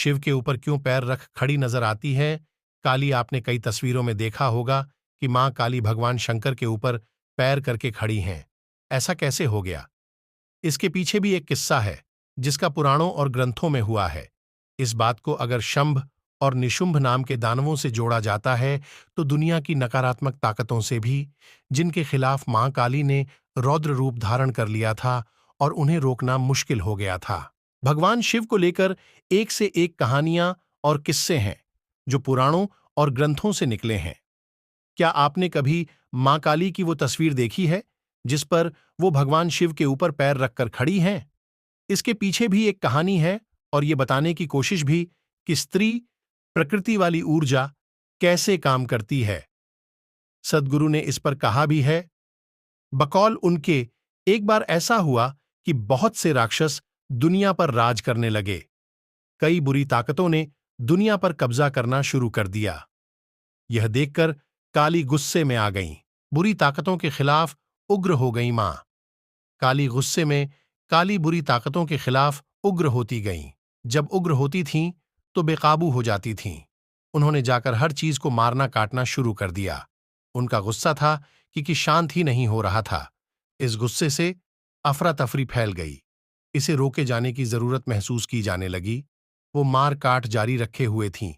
शिव के ऊपर क्यों पैर रख खड़ी नजर आती है? काली, आपने कई तस्वीरों में देखा होगा कि मां काली भगवान शंकर के ऊपर पैर करके खड़ी हैं। ऐसा कैसे हो गया? इसके पीछे भी एक किस्सा है, जिसका पुराणों और ग्रंथों में हुआ है। इस बात को अगर शंभ और निशुंभ नाम के दानवों से जोड़ा जाता है, तो दुनिया की नकारात्मक ताकतों से भी, जिनके खिलाफ मां काली ने रौद्र रूप धारण कर लिया था और उन्हें रोकना मुश्किल हो गया था। भगवान शिव को लेकर एक से एक कहानियां और किस्से हैं, जो पुराणों और ग्रंथों से निकले हैं। क्या आपने कभी मां काली की वो तस्वीर देखी है, जिस पर वो भगवान शिव के ऊपर पैर रखकर खड़ी हैं? इसके पीछे भी एक कहानी है और ये बताने की कोशिश भी कि स्त्री प्रकृति वाली ऊर्जा कैसे काम करती है। सद्गुरु ने इस पर कहा भी है, बकौल उनके, एक बार ऐसा हुआ कि बहुत से राक्षस दुनिया पर राज करने लगे। कई बुरी ताकतों ने दुनिया पर कब्जा करना शुरू कर दिया। यह देखकर काली गुस्से में आ गईं। बुरी ताकतों के खिलाफ उग्र हो गई मां। काली गुस्से में काली बुरी ताकतों के खिलाफ उग्र होती गईं। जब उग्र होती थीं तो बेकाबू हो जाती थीं। उन्होंने जाकर हर चीज को मारना काटना शुरू कर दिया। उनका गुस्सा था कि शांत ही नहीं हो रहा था। इस गुस्से से अफरा तफरी फैल गई। इसे रोके जाने की जरूरत महसूस की जाने लगी। वो मार काट जारी रखे हुए थीं।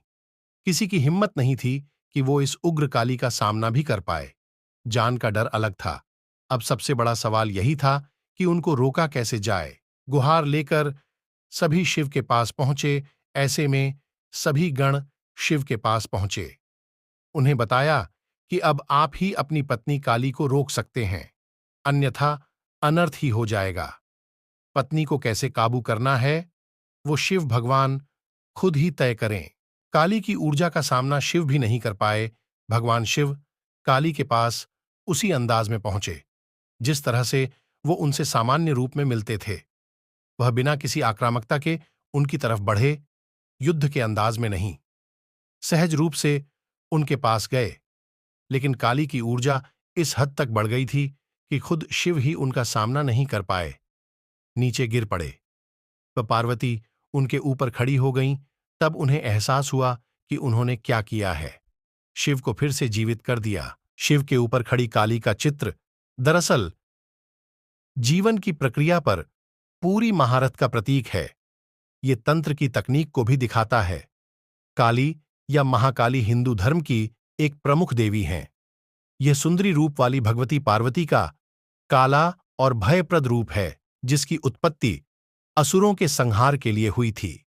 किसी की हिम्मत नहीं थी कि वो इस उग्र काली का सामना भी कर पाए। जान का डर अलग था। अब सबसे बड़ा सवाल यही था कि उनको रोका कैसे जाए। गुहार लेकर सभी शिव के पास पहुंचे। ऐसे में सभी गण शिव के पास पहुंचे। उन्हें बताया कि अब आप ही अपनी पत्नी काली को रोक सकते हैं, अन्यथा अनर्थ ही हो जाएगा। पत्नी को कैसे काबू करना है, वो शिव भगवान खुद ही तय करें। काली की ऊर्जा का सामना शिव भी नहीं कर पाए। भगवान शिव काली के पास उसी अंदाज में पहुंचे, जिस तरह से वो उनसे सामान्य रूप में मिलते थे। वह बिना किसी आक्रामकता के उनकी तरफ बढ़े, युद्ध के अंदाज में नहीं। सहज रूप से उनके पास गए, लेकिन काली की ऊर्जा इस हद तक बढ़ गई थी कि खुद शिव ही उनका सामना नहीं कर पाए। नीचे गिर पड़े। वह पार्वती उनके ऊपर खड़ी हो गईं। तब उन्हें एहसास हुआ कि उन्होंने क्या किया है। शिव को फिर से जीवित कर दिया। शिव के ऊपर खड़ी काली का चित्र दरअसल जीवन की प्रक्रिया पर पूरी महारत का प्रतीक है। ये तंत्र की तकनीक को भी दिखाता है। काली या महाकाली हिंदू धर्म की एक प्रमुख देवी हैं। यह सुंदरी रूप वाली भगवती पार्वती का काला और भयप्रद रूप है, जिसकी उत्पत्ति असुरों के संहार के लिए हुई थी।